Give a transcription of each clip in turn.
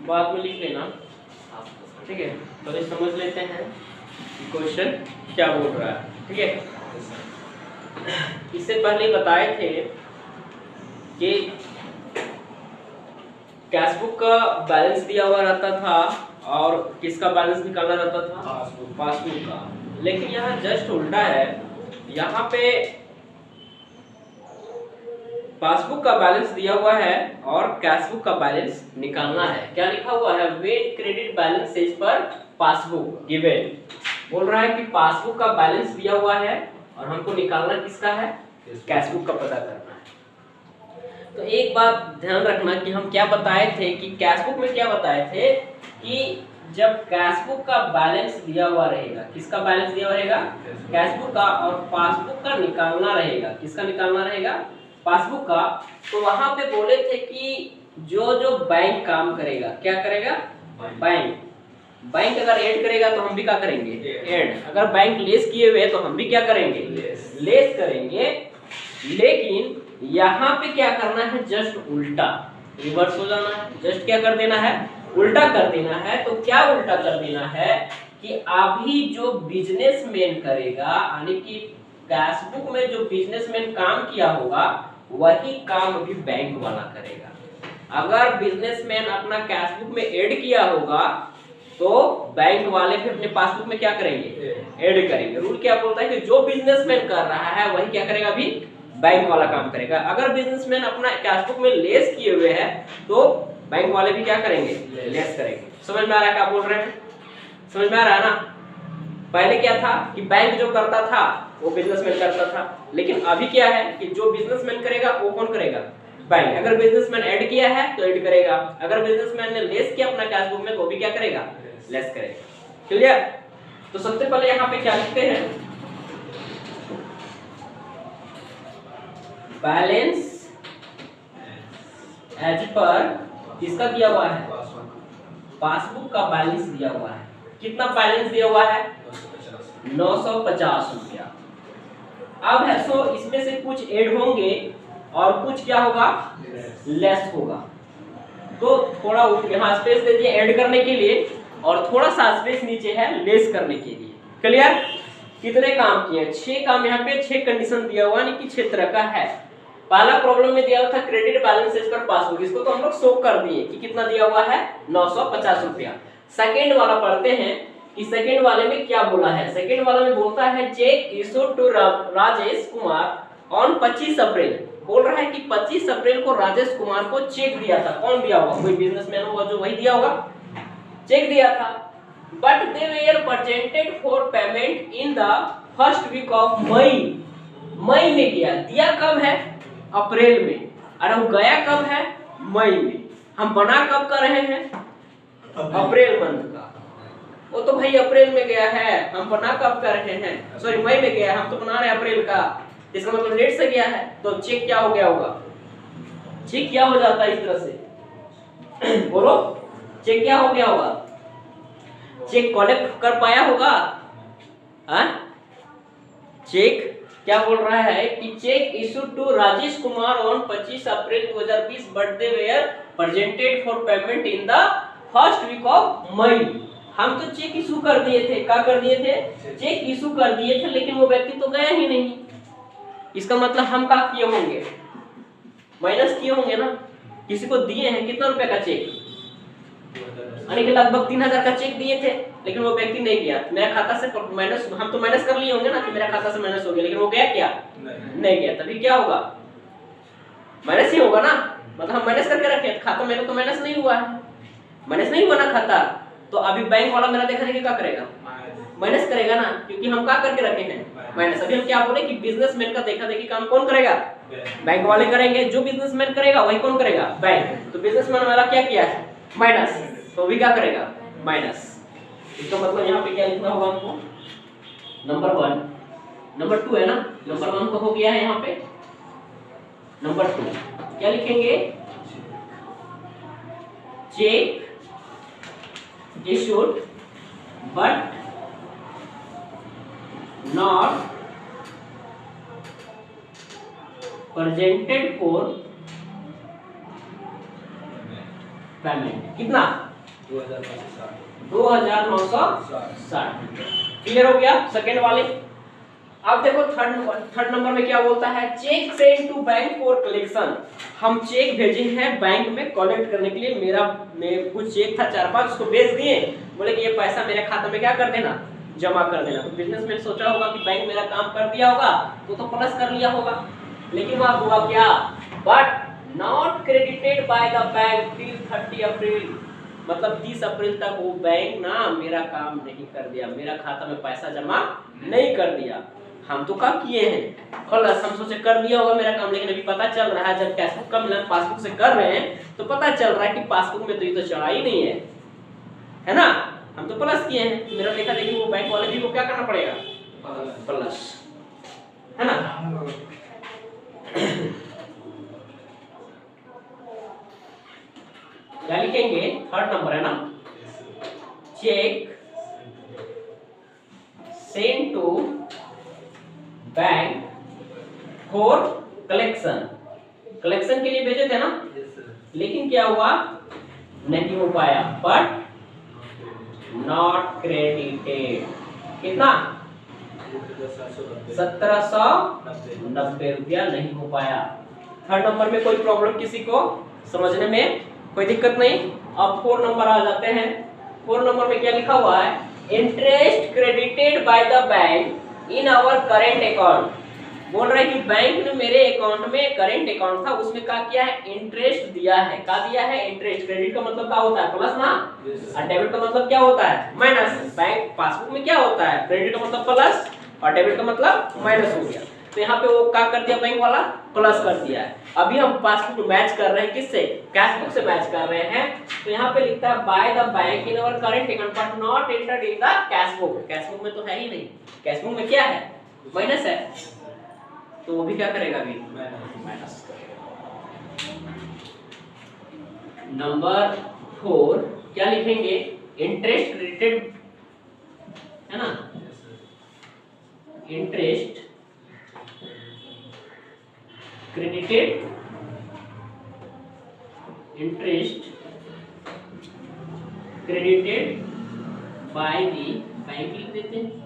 बाद में लिख लेना, ठीक है। तो ये समझ लेते हैं कि क्वेश्चन क्या बोल रहा है, ठीक है। इससे पहले बताए थे कि कैश बुक का बैलेंस दिया हुआ रहता था और किसका बैलेंस निकालना रहता था, पासबुक का। लेकिन यहाँ जस्ट उल्टा है, यहाँ पे पासबुक का बैलेंस दिया हुआ है और कैश बुक का बैलेंस निकालना है। क्या लिखा हुआ है, wait credit balance as per passbook given. बोल रहा है कि पासबुक का बैलेंस दिया हुआ है और हमको निकालना किसका है, कैश बुक का पता करना है। तो एक बात ध्यान रखना कि हम क्या बताए थे कि कैश बुक में क्या बताए थे कि जब कैश बुक का बैलेंस दिया हुआ रहेगा, किसका बैलेंस दिया हुआ रहेगा, कैश बुक का, और पासबुक का निकालना रहेगा, किसका निकालना रहेगा, पासबुक का। तो वहां पे बोले थे कि जो जो बैंक काम करेगा, क्या करेगा, बैंक अगर ऐड करेगा तो हम भी क्या करेंगे, ऐड। अगर बैंक लेस किए हुए तो हम भी क्या करेंगे, लेस करेंगे। लेकिन यहाँ पे क्या करना है, जस्ट उल्टा, रिवर्स हो जाना है। जस्ट क्या कर देना है, उल्टा कर देना है। तो क्या उल्टा कर देना है कि अभी जो बिजनेसमैन करेगा, यानी कि कैश बुक में जो बिजनेसमैन काम किया होगा वही काम अभी बैंक वाला करेगा। अगर बिजनेसमैन अपना कैश बुक में ऐड किया होगा तो बैंक वाले भी अपने पासबुक में क्या करेंगे, ऐड करेंगे। रूल क्या बोलता है कि जो बिजनेसमैन कर रहा है वही क्या करेगा, अभी बैंक वाला काम करेगा। अगर बिजनेसमैन अपना कैश बुक में लेस किए हुए हैं तो बैंक वाले भी क्या करेंगे, लेस करेंगे। समझ में आ रहा है क्या बोल रहे हैं, समझ में आ रहा है ना। पहले क्या था कि बैंक जो करता था वो बिजनेसमैन करता था, लेकिन अभी क्या है कि जो बिजनेसमैन करेगा वो कौन करेगा, बैंक। अगर बिजनेसमैन ऐड किया है तो ऐड करेगा, अगर बिजनेसमैन ने लेस किया अपना कैश बुक में तो भी क्या करेगा, लेस करेगा। क्लियर। तो सबसे पहले यहाँ पे क्या लिखते हैं, बैलेंस एज पर किसका दिया हुआ है, पासबुक का बैलेंस दिया हुआ है। कितना बैलेंस दिया हुआ है, 950 रुपया। अब है सो इसमें से कुछ ऐड होंगे और कुछ क्या होगा, लेस होगा। तो थोड़ा यहाँ स्पेस दे दिए ऐड करने के लिए और थोड़ा सा स्पेस नीचे है लेस करने के लिए। क्लियर। कितने काम किए, 6 काम। यहाँ पे 6 कंडीशन दिया हुआ, यानी कि 6 तरह का है। पहला प्रॉब्लम में दिया हुआ था credit balance as per passbook, इसको तो हम लोग शो कर दिए कि कितना दिया हुआ है, 950 रुपया। सेकेंड वाला पढ़ते हैं कि सेकेंड वाले में क्या बोला है। सेकेंड वाला में बोलता है cheque issued to Rajesh Kumar on 25 April. बोल रहा है कि 25 अप्रैल को राजेश कुमार को चेक दिया था। कौन दिया होगा, कोई बिजनेसमैन होगा जो वही दिया होगा, चेक दिया था। But they were presented for payment in the first week of May. मई में गया, दिया कब है, अप्रैल में, और वो गया कब है, मई में। हम बना कब कर रहे हैं, अप्रैल मंथ का। वो तो भाई अप्रैल में गया है, हम बना कब कर रहे हैं, सॉरी मई में गया, हम तो बना रहे हैं अप्रैल का। इसका मतलब लेट से गया है तो चेक क्या हो गया होगा, चेक क्या हो जाता है इस तरह से बोलो, चेक क्या हो गया होगा, चेक कलेक्ट कर पाया होगा। हाँ, चेक क्या बोल रहा है कि cheque issued to Rajesh Kumar on 25 April 2020 but they were presented for payment in the first week of May. हम तो चेक इशू कर दिए थे, क्या कर दिए थे, चेक इशू कर दिए थे, लेकिन वो व्यक्ति तो गया ही नहीं। इसका मतलब हम क्या किए होंगे, माइनस किए होंगे ना। किसी को दिए हैं कितना रुपए का चेक, यानी कि लगभग 3000 का चेक दिए थे, लेकिन वो व्यक्ति नहीं गया। मेरा खाता से माइनस, हम तो माइनस कर लिए होंगे ना कि मेरा खाता से माइनस हो गया, लेकिन वो गया क्या, नहीं गया। तभी क्या होगा, माइनस ही होगा ना। मतलब हम माइनस करके रखे, खाता मेरा तो माइनस नहीं हुआ है, माइनस नहीं हुआ ना खाता। तो अभी बैंक वाला मेरा देखा देखी क्या करेगा, माइनस करेगा ना, क्योंकि हम क्या करके रखे हैं, माइनस। अभी हम क्या बोले कि बिजनेसमैन का देखा देखी काम कौन करेगा, बैंक वाले करेंगे। जो बिजनेसमैन करेगा वही कौन करेगा, बैंक। तो बिजनेसमैन वाला क्या किया है, माइनस, तो भी क्या करेगा, माइनस। इसका मतलब यहाँ पे क्या लिखना होगा हमको, नंबर 1, नंबर 2 है ना, नंबर 1 तो हो गया है यहाँ पे। नंबर 2 क्या लिखेंगे, cheque issued but not presented for payment. कितना, 2960। क्लियर हो गया सेकेंड वाले। अब देखो थर्ड नंबर में क्या बोलता है, cheque sent to bank for collection. हम चेक भेजे हैं बैंक में कलेक्ट करने के लिए। मेरा कुछ चेक था 4-5, उसको भेज दिए, बोले कि ये पैसा मेरे खाते में क्या कर देना, जमा कर देना। तो बिजनेसमैन सोचा होगा कि बैंक मेरा काम कर दिया होगा तो प्लस कर लिया होगा, लेकिन वहां हुआ क्या, but not credited by the bank till 30 अप्रैल। मतलब 30 अप्रैल तक वो बैंक ना मेरा काम नहीं कर दिया, मेरा खाता में पैसा जमा नहीं कर दिया। हम तो क्या किए हैं प्लस, हम सोचे कर दिया होगा मेरा काम, लेकिन अभी पता चल रहा है जब कैशबुक का मिलान पासबुक से कर रहे हैं तो पता चल रहा है कि पासबुक में तो ये तो चढ़ा ही नहीं है ना। हम तो प्लस किए हैं, मेरा देखा देखी वो बैंक वाले भी को क्या करना पड़ेगा, प्लस, है ना। क्या लिखेंगे, थर्ड नंबर है ना, cheque sent to bank for collection. Collection के लिए भेजे थे ना, लेकिन क्या हुआ, नहीं हो पाया, बट नॉट क्रेडिटेड। कितना, 1790 रुपया नहीं हो पाया। थर्ड नंबर में कोई प्रॉब्लम किसी को समझने में कोई दिक्कत नहीं। अब 4 नंबर आ जाते हैं। 4 नंबर में क्या लिखा हुआ है, interest credited by the bank in our current account. बोल रहा है कि बैंक ने मेरे अकाउंट में, करेंट अकाउंट था उसमें क्या किया है, इंटरेस्ट दिया है। क्या दिया है, इंटरेस्ट। क्रेडिट का मतलब क्या होता है, प्लस ना, और डेबिट का मतलब क्या होता है, माइनस। बैंक पासबुक में क्या होता है, क्रेडिट का मतलब प्लस और डेबिट का मतलब माइनस हो गया। तो यहाँ पे वो क्या कर दिया बैंक वाला, प्लस कर दिया है। अभी हम पासबुक मैच कर रहे हैं किससे, कैशबुक से मैच कर रहे हैं। तो यहाँ पे लिखता है by the bank in our current account but not entered in the cashbook. Cashbook में तो है ही नहीं, कैशबुक में क्या है, माइनस है, तो वो भी क्या करेगा, अभी माइनस करेगा। नंबर 4 क्या लिखेंगे, इंटरेस्ट क्रेडिटेड, है ना, interest credited, interest credited by the bank, लिख देते हैं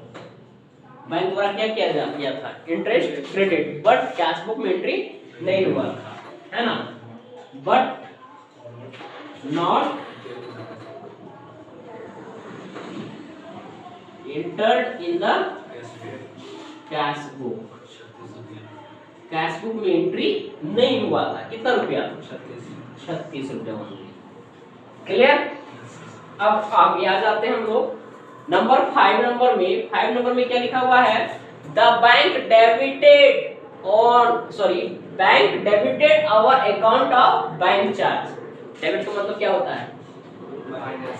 बैंक द्वारा क्या किया गया था, इंटरेस्ट क्रेडिट, बट कैशबुक में एंट्री नहीं हुआ था, है ना, but not entered in the cashbook. Cashbook में एंट्री नहीं हुआ था। कितना रुपया, 36 रुपया ओनली। क्लियर। अब आगे आ जाते हैं हम लोग नंबर 5 नंबर में। 5 नंबर में क्या लिखा हुआ है, the bank debited on, sorry, bank debited our account of bank charge. Debit का मतलब क्या होता है,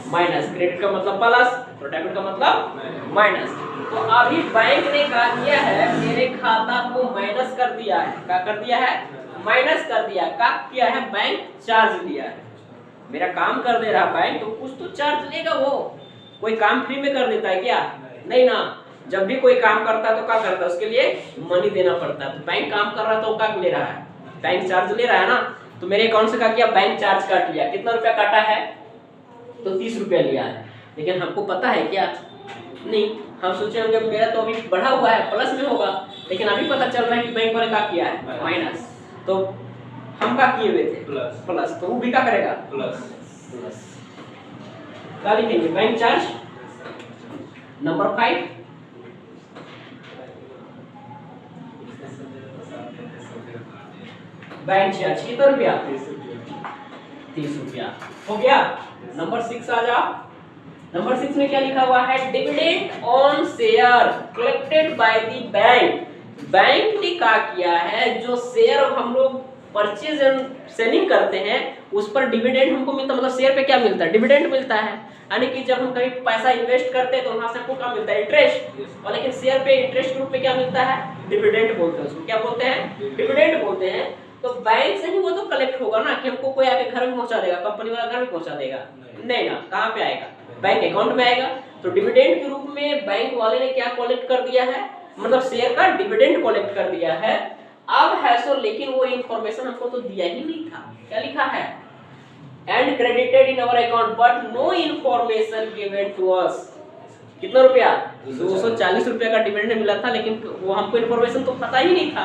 माइनस। क्रेडिट का मतलब प्लस, तो डेबिट का मतलब माइनस। तो अभी बैंक ने क्या किया है, मेरे खाता को माइनस कर दिया है। क्या कर दिया है, माइनस कर दिया। क्या किया है, बैंक चार्ज लिया है। मेरा काम कर दे रहा बैंक, तो कुछ तो चार्ज लेगा। वो कोई काम फ्री में कर देता है क्या, नहीं ना। जब भी कोई काम करता है तो क्या करता है, उसके लिए मनी देना पड़ता है। तो बैंक काम कर रहा है तो क्या ले रहा है, बैंक चार्ज ले रहा है ना। तो मेरे अकाउंट से क्या किया, बैंक चार्ज काट लिया। कितना रुपया काटा है, तो 30 रुपया लिया है। लेकिन हमको पता है क्या, नहीं, हम सोचे होंगे मेरा तो अभी बढ़ा हुआ है, प्लस में होगा, लेकिन अभी पता चल रहा है कि बैंक वाले क्या किया है, माइनस। तो हम क्या किए हुए थे, प्लस। तो वो भी क्या करेगा, प्लस। क्या लिखेंगे, bank charge. Number 5 bank charge कितना रुपया, 30 रुपया हो गया। नंबर 6 आ जाओ। नंबर 6 में क्या लिखा हुआ है, dividend on share collected by the bank. Bank ने क्या किया है, जो शेयर हम लोग परचेज एंड सेलिंग करते हैं उस पर डिविडेंड हमको मिलता है। मतलब शेयर पे क्या मिलता है, डिविडेंड मिलता है। यानी कि जब हम कहीं पैसा इन्वेस्ट करते हैं तो वहां से हमको क्या मिलता है, इंटरेस्ट। और लेकिन शेयर पे इंटरेस्ट के रूप में क्या मिलता है, डिविडेंड बोलते हैं उसको। क्या बोलते हैं, डिविडेंड बोलते हैं। तो बैंक से ही वो तो कलेक्ट होगा ना, कि हमको कोई आके घर में पहुंचा देगा, कंपनी वाला घर में पहुंचा देगा, नहीं ना। कहाँ पे आएगा, बैंक अकाउंट में आएगा। तो डिविडेंड के रूप में बैंक वाले ने क्या कलेक्ट कर दिया है, मतलब शेयर का डिविडेंड कलेक्ट कर दिया है। अब है सो, लेकिन वो इंफॉर्मेशन हमको तो दिया ही नहीं था। क्या लिखा है, and credited in our account but no information given to us. कितना रुपया? 240 रुपया का डिविडेंड मिला था, लेकिन वो हमको इन्फॉर्मेशन तो पता ही नहीं था।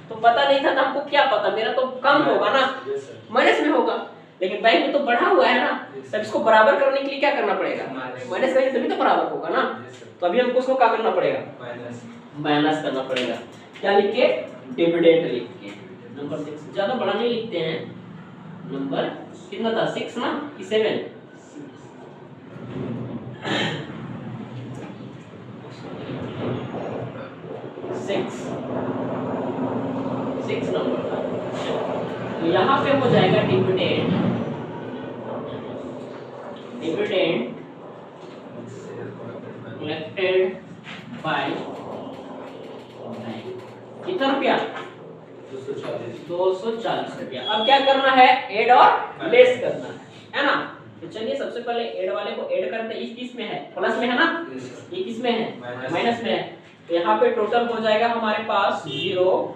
तो पता नहीं था तो हमको क्या पता, मेरा तो कम होगा ना, माइनस में होगा, लेकिन बैंक में तो बढ़ा हुआ है ना। तब इसको बराबर करने के लिए क्या करना पड़ेगा? माइनस करेंगे तभी तो बराबर होगा ना। तो अभी हमको उसको क्या करना पड़ेगा? माइनस करना पड़ेगा। क्या लिख के? डिविडेंड लिख के। नंबर 6 ज्यादा बड़ा नहीं लिखते हैं। नंबर कितना था? 6 ना कि 7? 6 नंबर था। तो यहाँ पे हो जाएगा डिविडेंड कलेक्टेड बाय कितना रुपया? 240 रुपया। अब क्या करना है? ऐड और लेस करना है ना। तो चलिए सबसे पहले ऐड वाले को ऐड करते हैं। किस में है? प्लस में है ना, ये किस में है? माइनस में है। तो यहाँ पे टोटल हो जाएगा हमारे पास 0,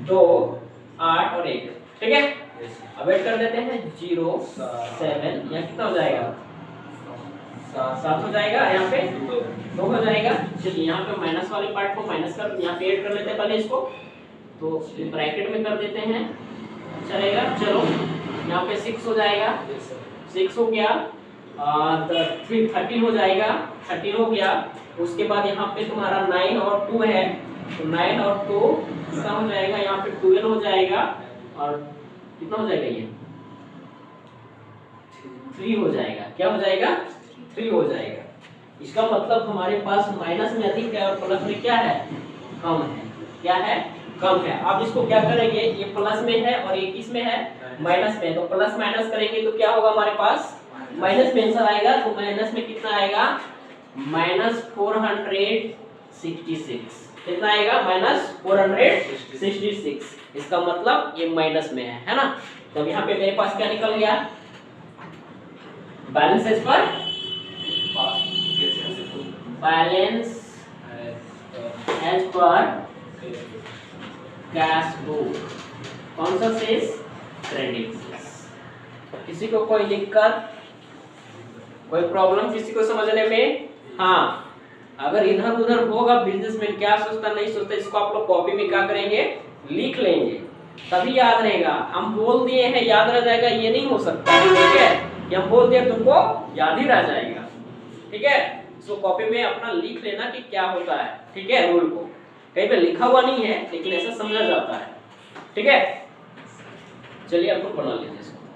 2, 8 और 1, ठीक है। अब ऐड कर देते हैं 0, 7, यहाँ कितना हो जाएगा? 7 हो जाएगा, यहाँ पे 2 हो जाएगा। चलिए यहाँ पे माइनस वाले पार्ट को माइनस कर, यहाँ पे ऐड कर लेते हैं पहले इसको, तो ब्रैकेट में कर देते हैं, चलेगा। चलो यहाँ पे 6 हो जाएगा, 6 हो गया, 13 हो जाएगा, 13 हो गया। उसके बाद यहाँ पे तुम्हारा 9 और 2 है, तो 9 और 2 कितना हो जाएगा? यहाँ पे 12 हो जाएगा, और कितना हो जाएगा? ये 3 हो जाएगा। क्या हो जाएगा? 3 हो जाएगा। इसका मतलब हमारे पास माइनस में अधिक है और प्लस में क्या है? कम है। क्या है? कम है। अब इसको क्या करेंगे? ये प्लस में है और ये किस में है? माइनस में। तो प्लस माइनस करेंगे तो क्या होगा हमारे पास? माइनस में आंसर आएगा। तो माइनस में कितना आएगा? -466। कितना आएगा? -466। इसका मतलब ये माइनस में है ना। तो यहाँ पे मेरे पास क्या निकल गया? Balance as per cash book. कौन सा शेष? क्रेडिट शेष। किसी को कोई दिक्कत, कोई प्रॉब्लम किसी को समझने में? हाँ, अगर इधर उधर होगा बिजनेसमैन क्या सोचता नहीं सोचता, इसको आप लोग कॉपी में क्या करेंगे? लिख लेंगे, तभी याद रहेगा। हम बोल दिए हैं याद रह जाएगा, ये नहीं हो सकता, ठीक है। कि हम बोल दिए तुमको याद ही रह जाएगा, ठीक है। इसको कॉपी में अपना लिख लेना कि क्या होता है, ठीक है। रूल को कहीं पे लिखा हुआ नहीं है, लेकिन ऐसा समझा जाता है, ठीक है। चलिए आप लोग बना लीजिए इसको।